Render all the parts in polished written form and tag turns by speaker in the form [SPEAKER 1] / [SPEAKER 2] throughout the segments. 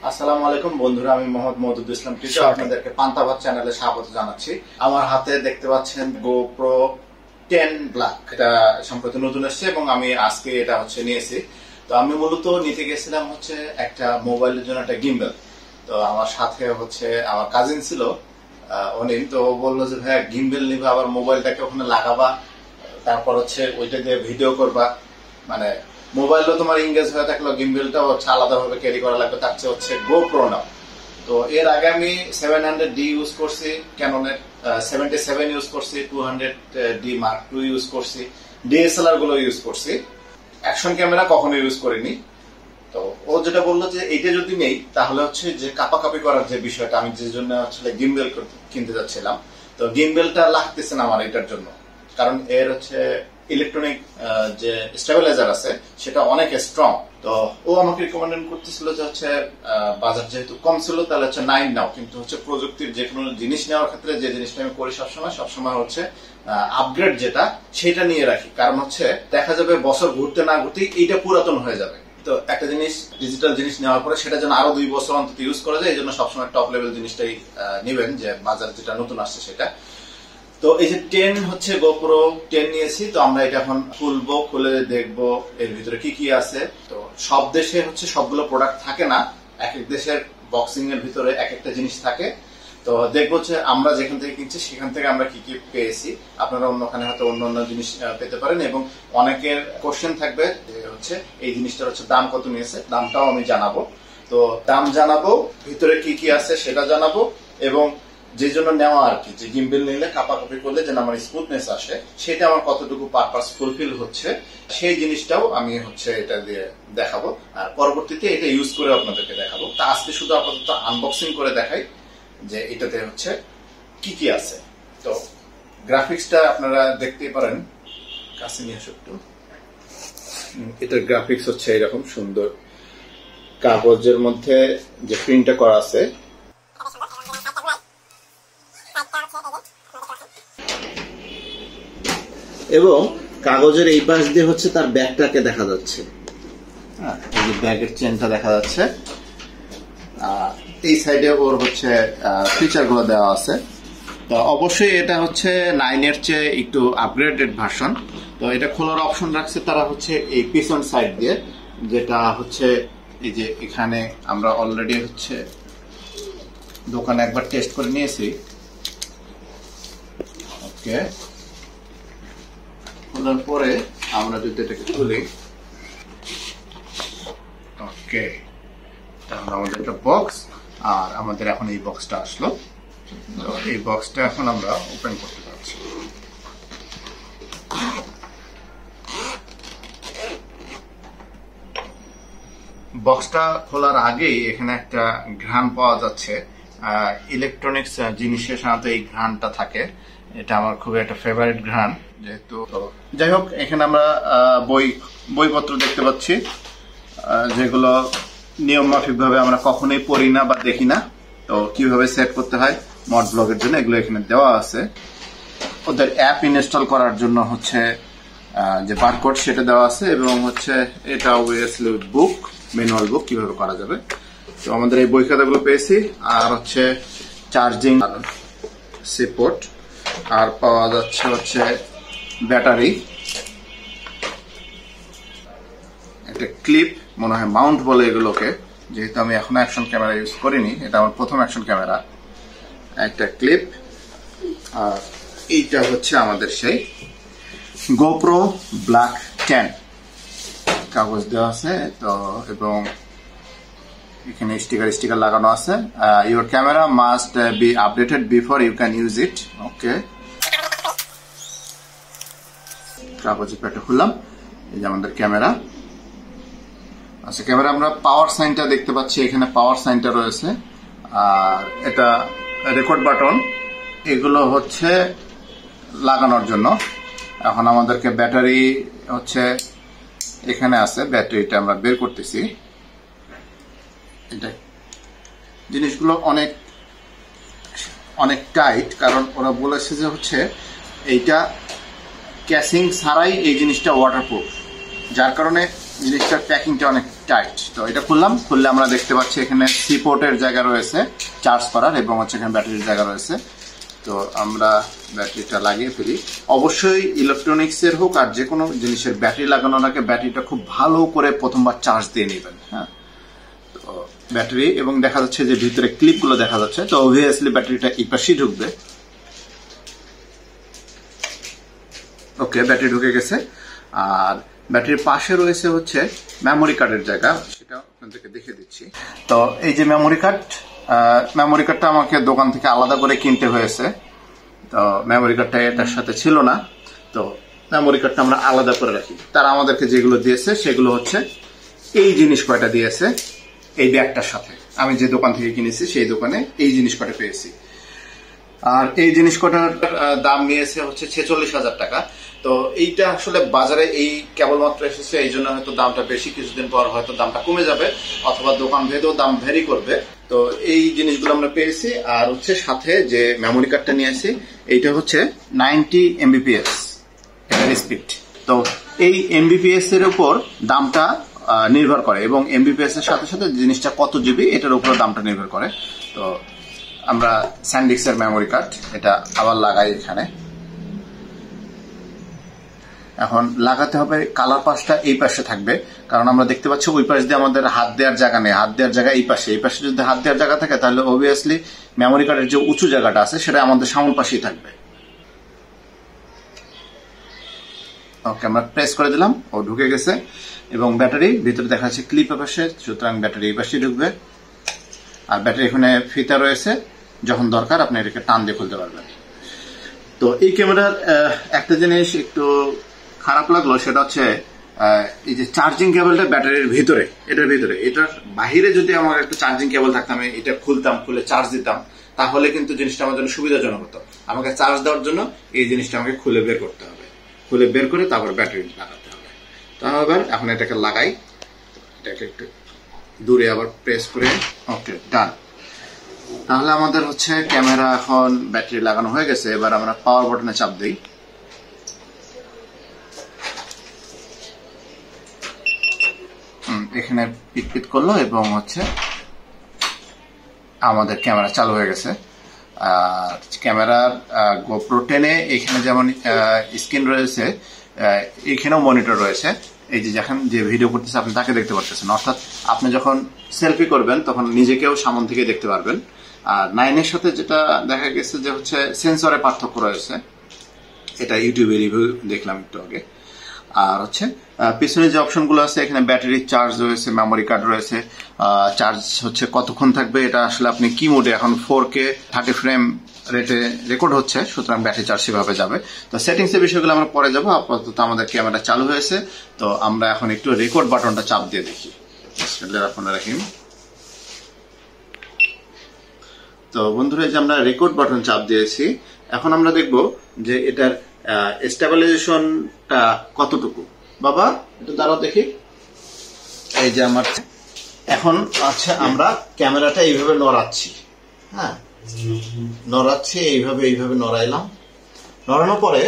[SPEAKER 1] আসসালামু আলাইকুম বন্ধুরা, আমি মোহাম্মদ মওদুদ ইসলাম টিচু আপনাদেরকে পান্তাভাত চ্যানেলে স্বাগত জানাচ্ছি। আমার হাতে দেখতে পাচ্ছেন GoPro 10 Black, এটা সম্প্রতি নতুন এসেছে এবং আমি আজকে এটা নিয়েছি। তো আমি মূলত নিতে গেছিলাম একটা মোবাইলের জন্য একটা গিম্বল। তো আমার সাথে আমার কাজিন ছিল অনিল, তো বললো যে ভাইয়া গিম্বল নিবা, আবার মোবাইলটাকে ওখানে লাগাবা, তারপর ওইটা দিয়ে ভিডিও করবা, মানে মোবাইলও তোমার ইংগেজ হয়ে থাকলো, গিম্বলটাও আলাদাভাবে ক্যারি করা লাগবে, তার চেয়ে GoPro নাও। তো এর আগে আমি 700D ইউজ করছি, ক্যাননের 77 ইউজ করছি, 200D Mark II ইউজ করছি, DSLR গুলো ইউজ করছি, অ্যাকশন ক্যামেরা কখনো ইউজ করিনি। তো ও যেটা বললো যে এইটা যদি নেই তাহলে যে কাপাকাপি করার যে বিষয়টা, আমি যে জন্য গিম্বল কিনতে যাচ্ছিলাম, তো গিম্বলটা লাগতেছে না আমার এটার জন্য, কারণ এর ইলেকট্রনিক যে স্টেবিলাইজার আছে সেটা অনেক স্ট্রং। তো ও আমাকে রিকমেন্ড করতেছিল যে বাজার যেহেতু কম ছিল তাহলে 9 নাও, কিন্তু প্রযুক্তির যে কোনো জিনিস নেওয়ার ক্ষেত্রে যে জিনিসটা আমি করি সবসময় আপগ্রেড যেটা সেটা নিয়ে রাখি, কারণ দেখা যাবে বছর ঘুরতে না ঘুরতেই এইটা পুরাতন হয়ে যাবে। তো একটা জিনিস ডিজিটাল জিনিস নেওয়ার পরে সেটা যেন আরো 2 বছর অন্তত ইউজ করা যায়, এই জন্য সবসময় টপ লেভেল জিনিসটাই নেবেন, যে বাজার যেটা নতুন আসছে সেটা। তো এই যে 10 GoPro 10 নিয়েছি, তো আমরা এটা এখন খুলবো, খুলে দেখবো এর ভিতরে কি কি আছে। তো সব দেশে সবগুলো প্রোডাক্ট থাকে না, এক এক দেশের বক্সিং এর ভিতরে এক একটা জিনিস থাকে। তো দেখবো আমরা যেখান থেকে কিনছি সেখান থেকে আমরা কি কি পেয়েছি, আপনারা অন্যখানে হয়তো অন্য অন্য জিনিস পেতে পারেন। এবং অনেকের কোশ্চেন থাকবে যে এই জিনিসটার দাম কত নিয়েছে, দামটাও আমি জানাবো। তো দাম জানাবো, ভিতরে কি কি আছে সেটা জানাবো, এবং যে জন্য নেওয়া আর কি, যে গিম্বল নিলে কাপাকাপি করলে যেন আমার স্মুথনেস আসে, সেটা আমার কতটুকু পারপাস ফুলফিল হচ্ছে সেই জিনিসটাও আমি এটা দিয়ে দেখাবো, আর পরবর্তীতে এটা ইউজ করে আপনাদেরকে দেখাবো। তা আজকে শুধু আপাতত আনবক্সিং করে দেখাই যে এটাতে কি কি আছে। তো গ্রাফিক্সটা আপনারা দেখতেই পারেন, কাছে নিয়ে আসো একটু। এটার গ্রাফিক্স এরকম সুন্দর, কাগজের মধ্যে যে প্রিন্টটা করা আছে, এবং কাগজের এই পাশ দিয়ে তার ব্যাগটাকে দেখা যাচ্ছে, এই যে ব্যাগের চেনটা দেখা যাচ্ছে, এই সাইডে ওর ফিচার গুলো দেওয়া আছে। তো অবশ্যই এটা 9 এর চেয়ে একটু আপগ্রেডেড ভার্সন। তো এটা খোলার অপশন রাখছে তারা এই পিছন সাইড দিয়ে, যেটা এই যে এখানে আমরা অলরেডি দোকানে একবার টেস্ট করে নিয়েছি। ওকে, খোলার পরে আমরা যদি এটাকে খুলি, ওকে, তাহলে আমাদের একটা বক্স, আর আমাদের এখন এই বক্সটা আসলো। তো এই বক্সটা এখন আমরা ওপেন করতে পারছি। বক্সটা খোলার আগেই এখানে একটা ঘ্রাণ পাওয়া যাচ্ছে। ইলেকট্রনিক্স জিনিসের সাথে এই ঘ্রাণটা থাকে, এটা আমার খুবই একটা ফেভারিট ঘ্রাণ যেহেতু। যাই হোক, এখানে আমরা বইপত্র দেখতে পাচ্ছি, যেগুলো নিয়ম মাফিক ভাবে আমরা কখনোই পড়ি না বা দেখি না। তো কিভাবে সেট করতে হয় মড ব্লগের জন্য এগুলো এখানে দেওয়া আছে। ওদের অ্যাপ ইনস্টল করার জন্য যে বারকোড সেটা দেওয়া আছে, এবং এটা অবভিয়াসলি বুক, ম্যানুয়াল বুক কিভাবে করা যাবে। তো আমাদের এই বই খাতাগুলো পেয়েছি, আর চার্জিং সাপোর্ট, আর পাওয়া যাচ্ছে ব্যাটারি, একটা ক্লিপ, মনে হয় মাউন্ট বলে এগুলোকে, যেহেতু আমি এখনো অ্যাকশন ক্যামেরা ইউজ করিনি, এটা আমার প্রথম অ্যাকশন ক্যামেরা। একটা ক্লিপ, আর এইটা আমাদের সেই GoPro Black 10 কাগজ দেওয়া আছে। তো এবং এখানে স্টিকার লাগানো আছে, your camera must be updated before you can use it. Okay, কাগজের প্যাকটা খুললাম, এই যে আমাদের ক্যামেরা। আচ্ছা, ক্যামেরা আমরা পাওয়ার সাইনটা দেখতে পাচ্ছি, এখানে পাওয়ার সাইনটা রয়েছে, আর এটা রেকর্ড বাটন, এগুলো লাগানোর জন্য। এখন আমাদেরকে ব্যাটারি এখানে আছে, ব্যাটারিটা আমরা বের করতেছি। এটা জিনিসগুলো অনেক অনেক টাইট, কারণ ওরা বলেছে যে এইটা ক্যাসিং ছাড়াই এই জিনিসটা ওয়াটারপ্রুফ, যার কারণে জিনিসটার প্যাকিংটা অনেক টাইট। তো এটা খুললে আমরা দেখতে পাচ্ছি এখানে সি পোর্টের জায়গা রয়েছে চার্জ করার, এবং হচ্ছে এখানে ব্যাটারির জায়গা রয়েছে। তো আমরা ব্যাটারিটা লাগিয়ে ফেলি। অবশ্যই ইলেকট্রনিক্সের হোক আর যে কোনো জিনিসের ব্যাটারি লাগানোর আগে ব্যাটারিটা খুব ভালো করে প্রথমবার চার্জ দিয়ে নেবেন। হ্যাঁ, তো ব্যাটারি, এবং দেখা যাচ্ছে যে ভিতরে ক্লিপগুলো দেখা যাচ্ছে, তো অবভিয়াসলি ব্যাটারিটা এই পাশেই ঢুকবে। ওকে, ব্যাটারি ঢুকে গেছে। আর ব্যাটারির পাশে রয়েছে হচ্ছে মেমোরি কার্ডের জায়গা, সেটা আপনাদেরকে দেখে দিচ্ছি। তো এই যে মেমোরি কার্ডটা আমাকে দোকান থেকে আলাদা করে কিনতে হয়েছে। তো মেমোরি কার্ডটা এটার সাথে ছিল না, তো মেমোরি কার্ডটা আমরা আলাদা করে রাখি। তারা আমাদেরকে যেগুলো দিয়েছে সেগুলো হচ্ছে এই জিনিস কয়টা দিয়েছে এই ব্যাগটার সাথে। আমি যে দোকান থেকে কিনেছি সেই দোকানে এই জিনিস কয়টা পেয়েছি। আর এই জিনিস কটার দাম নিয়েছে হচ্ছে 46,000 টাকা। তো এইটা আসলে বাজারে এই কেবলমাত্র এসেছে, এই জন্য হয়তো দামটা বেশি। কিছুদিন পর হয়তো দামটা কমে যাবে, অথবা দোকান ভেদেও দাম ভ্যারি করবে। তো এই জিনিসগুলো আমরা পেয়েছি। আর হচ্ছে সাথে যে মেমোরি কার্ডটা নিয়েছি, এইটা হচ্ছে 90 MBPS এটার স্পিড। তো এই MBPS এর উপর দামটা নির্ভর করে, এবং MBPS এর সাথে সাথে জিনিসটা কত জিবি এটার উপর দামটা নির্ভর করে। তো আমরা স্যান্ডিক্সের মেমোরি কার্ড এটা আবার লাগাই এখানে। এখন লাগাতে হবে, কালার পাশটা এই পাশে থাকবে, কারণ আমরা দেখতে পাচ্ছি ওই পাশ দিয়ে আমাদের হাত দেওয়ার জায়গা নেই। হাত দেওয়ার জায়গা এই পাশে যদি হাত দেওয়ার জায়গা থাকে তাহলে অবভিয়াসলি মেমোরি কার্ডের যে উঁচু জায়গাটা আছে সেটা আমাদের সামন পাশেই থাকবে। ওকে, আমরা প্রেস করে দিলাম, ও ঢুকে গেছে। এবং ব্যাটারি ভিতরে দেখা যাচ্ছে ক্লিপ পাশে, সুতরাং ব্যাটারি এই পাশেই ঢুকবে। আর ব্যাটারি এখানে ফিতা রয়েছে, যখন দরকার আপনি এটাকে টান দিয়ে খুলতে পারবেন। তো এই ক্যামেরার একটা জিনিস একটু খারাপ লাগলো, সেটা হচ্ছে এই যে চার্জিং কেবলটা ব্যাটারির ভিতরে, এটার বাহিরে যদি আমার একটা চার্জিং কেবল থাকতো, আমি এটা খুলে চার্জ দিতাম, তাহলে কিন্তু জিনিসটা আমার জন্য সুবিধাজনক হতো। আমাকে চার্জ দেওয়ার জন্য এই জিনিসটা আমাকে খুলে বের করতে হবে, খুলে বের করে তারপর ব্যাটারি লাগাতে হবে। তাহলে এখন এটাকে লাগাই, এটাকে একটু দূরে আবার প্রেস করে, ওকে ডান। তাহলে আমাদের হচ্ছে ক্যামেরা এখন ব্যাটারি লাগানো হয়ে গেছে। এবার আমরা পাওয়ার বাটনে চাপ দিই। এখানে পিট করলো এবং হচ্ছে আমাদের ক্যামেরা চালু হয়ে গেছে। আর ক্যামেরার GoPro 10 এখানে যেমন স্ক্রিন রয়েছে, এখানেও মনিটর রয়েছে। এই যে যখন যে ভিডিও করতেছে আপনি তাকে দেখতে পারতেছেন, অর্থাৎ আপনি যখন সেলফি করবেন তখন নিজেকেও সামন থেকে দেখতে পারবেন। আর 9 সাথে যেটা দেখা গেছে যে হচ্ছে সেন্সরে পার্থক্য রয়েছে, এটা ইউটিউবে রিভিউ দেখলাম একটু আগে। আর হচ্ছে পিছনে যে অপশনগুলো আছে, এখানে ব্যাটারি চার্জ রয়েছে, মেমোরি কার্ড রয়েছে। চার্জ হচ্ছে কতক্ষণ থাকবে এটা আসলে আপনি কি মোডে, এখন 4K 30 ফ্রেম রেটে রেকর্ড হচ্ছে, সুতরাং ব্যাটারি চার্জ সেভাবে যাবে। তো সেটিংস এর বিষয়গুলো আমরা পরে যাবো। আপাতত আমাদের ক্যামেরা চালু হয়েছে, তো আমরা এখন একটু রেকর্ড বাটনটা চাপ দিয়ে দেখি। তো বন্ধুরা, যে আমরা রেকর্ড বাটন চাপ দিয়েছি, এখন আমরা দেখব যে এটার স্টেবিলাইজেশনটা কতটুকু। বাবা একটু দাঁড়াও দেখি। এই যে আমার এখন আচ্ছা, আমরা ক্যামেরাটা এইভাবে নড়াচ্ছি। হ্যাঁ, নড়াচ্ছি, এইভাবে নড়াইলাম। নড়ানোর পরে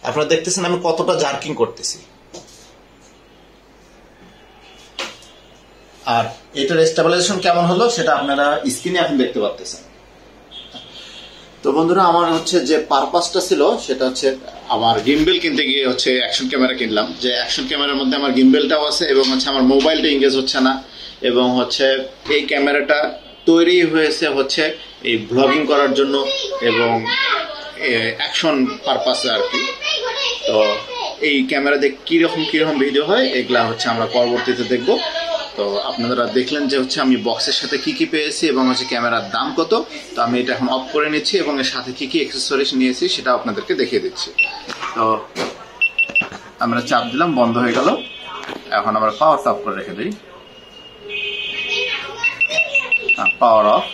[SPEAKER 1] আপনারা দেখতেছেন আমি কতটা জার্কিং করতেছি। আর এটার স্টেবিলাইজেশন কেমন হলো সেটা আপনারা স্ক্রিনে এখন দেখতে পাচ্ছেন। তো বন্ধুরা, আমার হচ্ছে যে পারপাসটা ছিল সেটা হচ্ছে আমার গিম্বেল কিনতে গিয়ে হচ্ছে অ্যাকশন ক্যামেরা কিনলাম। যে অ্যাকশন ক্যামেরার মধ্যে আমার গিম্বেলটাও আছে এবং হচ্ছে আমার মোবাইলটা এঙ্গেজ হচ্ছে না, এবং হচ্ছে এই ক্যামেরাটা তৈরি হয়েছে হচ্ছে এই ব্লগিং করার জন্য এবং অ্যাকশন পারপাসে আর কি। তো এই ক্যামেরা দিয়ে কিরকম ভিডিও হয় এগুলা হচ্ছে আমরা পরবর্তীতে দেখবো। তো আপনারা দেখলেন যে হচ্ছে আমি বক্সের সাথে কি কি পেয়েছি এবং হচ্ছে ক্যামেরার দাম কত। তো আমি এটা এখন অফ করে নিচ্ছি এবং এর সাথে কি কি অ্যাক্সেসরিজ নিয়েছি সেটা আপনাদেরকে দেখিয়ে দিচ্ছি। তো আমরা চাপ দিলাম, বন্ধ হয়ে গেল। এখন আমরা পাওয়ারটা অফ করে রেখে দিই। Power of.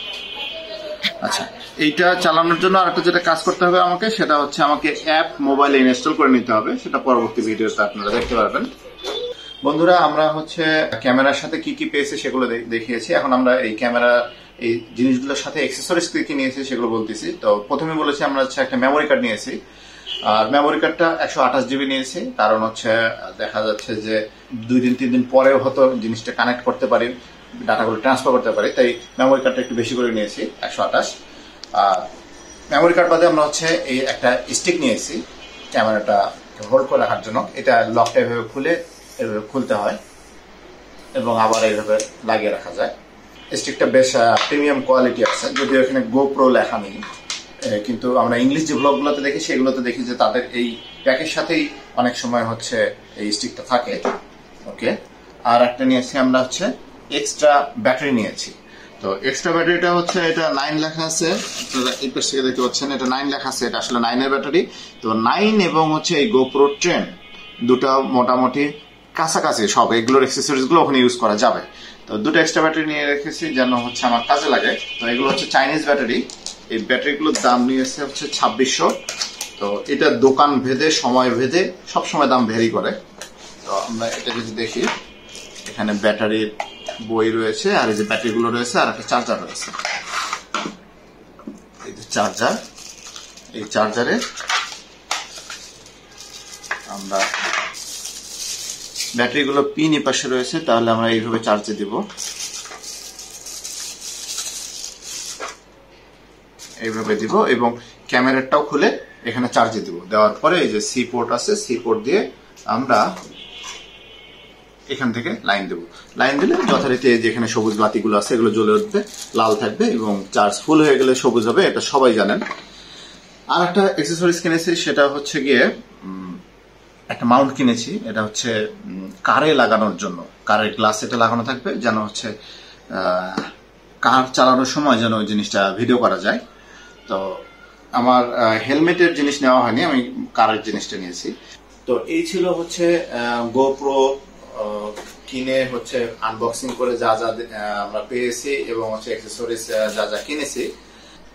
[SPEAKER 1] আচ্ছা, এইটা চালানোর জন্য আরেকটা যেটা কাজ করতে হবে আমাকে, সেটা হচ্ছে আমাকে অ্যাপ মোবাইলে ইনস্টল করে নিতে হবে। সেটা পরবর্তী ভিডিওতে আপনারা দেখতে পারবেন। বন্ধুরা, আমরা হচ্ছে ক্যামেরার সাথে কি কি পেয়েছি সেগুলো দেখিয়েছি। এখন আমরা এই ক্যামেরা এই জিনিসগুলোর সাথে অ্যাক্সেসরিজ কি কি নিয়েছি সেগুলো বলতেছি। তো প্রথমে বলেছি আমরা হচ্ছে একটা মেমোরি কার্ড নিয়েছি। আর মেমোরি কার্ডটা 128 জিবি নিয়েছি, কারণ হচ্ছে দেখা যাচ্ছে যে 2 দিন 3 দিন পরেও হয়তো জিনিসটা কানেক্ট করতে পারি, ডাটাগুলো ট্রান্সফার করতে পারি, তাই মেমোরি কার্ডটা একটু বেশি করে নিয়েছি 128। আর মেমোরি কার্ড বাদে আমরা হচ্ছে এই একটা স্টিক নিয়েছি ক্যামেরাটা হোল্ড করে রাখার জন্য। এটা লকটা এভাবে খুলে এভাবে খুলতে হয় এবং আবার এইভাবে লাগিয়ে রাখা যায়। স্টিকটা বেশ প্রিমিয়াম কোয়ালিটি আছে, যদিও এখানে GoPro লেখা নেই, কিন্তু আমরা ইংলিশ যে ব্লগগুলোতে দেখি সেগুলোতে দেখি যে তাদের এই প্যাকের সাথেই অনেক সময় হচ্ছে এই স্টিকটা থাকে। ওকে, আর একটা নিয়েছি আমরা হচ্ছে এক্সট্রা ব্যাটারি নিয়েছি। তো এক্সট্রা ব্যাটারিটা হচ্ছে এটা 9 লেখা আছে, আপনারা এই পাশ থেকে দেখতে পাচ্ছেন এটা 9 লেখা আছে, এটা আসলে 9 এর ব্যাটারি। তো 9 এবং হচ্ছে এই GoPro 10 দুটা মোটামুটি কাছাকাছি, সব এগুলোর অ্যাক্সেসরিজ গুলো ওখানে ইউজ করা যাবে। তো দুটো এক্সট্রা ব্যাটারি নিয়ে রেখেছি যেন হচ্ছে আমার কাজে লাগে। তো এগুলো হচ্ছে চাইনিজ ব্যাটারি, এই ব্যাটারিগুলোর দাম নিয়েছে হচ্ছে 2600। তো এটা দোকান ভেদে সময় ভেদে সবসময় দাম ভেরি করে। তো আমরা এটা যদি দেখি, এখানে ব্যাটারির বই রয়েছে, আর এই যে ব্যাটারিগুলো রয়েছে, আর একটা চার্জার রয়েছে। এই যে চার্জার, এই চার্জারে আমরা ব্যাটারিগুলো পিন এই পাশে রয়েছে, তাহলে আমরা এইভাবে চার্জে দিব, এইভাবে দিব, এবং ক্যামেরাটাও খুলে এখানে চার্জে দিব। দেওয়ার পরে এই যে সি পোর্ট আছে, সি পোর্ট দিয়ে আমরা এখান থেকে লাইন দেব। লাইন দিলে যথারীতি যেখানে সবুজ বাতিগুলো আছে এগুলো জ্বলে উঠবে, লাল থাকবে এবং চার্জ ফুল হয়ে গেলে সবুজ হবে, এটা সবাই জানেন। আর একটা অ্যাক্সেসরিজ কিনেছি, সেটা হচ্ছে গিয়ে একটা মাউন্ট কিনেছি। এটা হচ্ছে কারে লাগানোর জন্য, কারের গ্লাস এটা লাগানো থাকবে যেন হচ্ছে কার চালানোর সময় যেন ওই জিনিসটা ভিডিও করা যায়। তো আমার হেলমেটের জিনিস নেওয়া হয়নি, আমি কারের জিনিসটা নিয়েছি। তো এই ছিল হচ্ছে GoPro কিনে হচ্ছে আনবক্সিং করে যা যা আমরা পেয়েছি এবং হচ্ছে অ্যাক্সেসরিজ যা যা কিনেছি,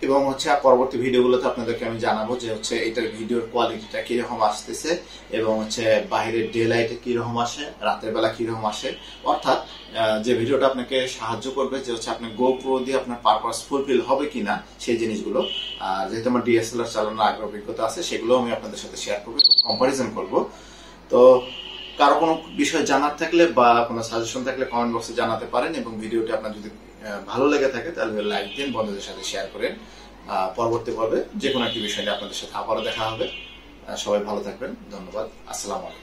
[SPEAKER 1] এবং হচ্ছে পরবর্তী ভিডিওগুলোতে আপনাদেরকে আমি জানাবো যে হচ্ছে এটার ভিডিওর কোয়ালিটিটা কিরকম আসতেছে এবং হচ্ছে বাইরের ডে লাইটে কিরকম আসে, রাতের বেলা কিরকম আসে, অর্থাৎ যে ভিডিওটা আপনাকে সাহায্য করবে যে হচ্ছে আপনি GoPro দিয়ে আপনার পারপাস ফুলফিল হবে কিনা সেই জিনিসগুলো। যেহেতু আমার DSLR চালানোর আগ্রহ অভিজ্ঞতা আছে, সেগুলো আমি আপনাদের সাথে শেয়ার করবো এবং কম্পারিজন করবো। তো কারো কোনো বিষয় জানার থাকলে বা কোনো সাজেশন থাকলে কমেন্ট বক্সে জানাতে পারেন, এবং ভিডিওটি আপনার যদি ভালো লেগে থাকে তাহলে লাইক দিন, বন্ধুদের সাথে শেয়ার করেন। পরবর্তী পর্বে যে কোনো একটি বিষয় নিয়ে আপনাদের সাথে আবারও দেখা হবে। সবাই ভালো থাকবেন, ধন্যবাদ, আসসালামু আলাইকুম।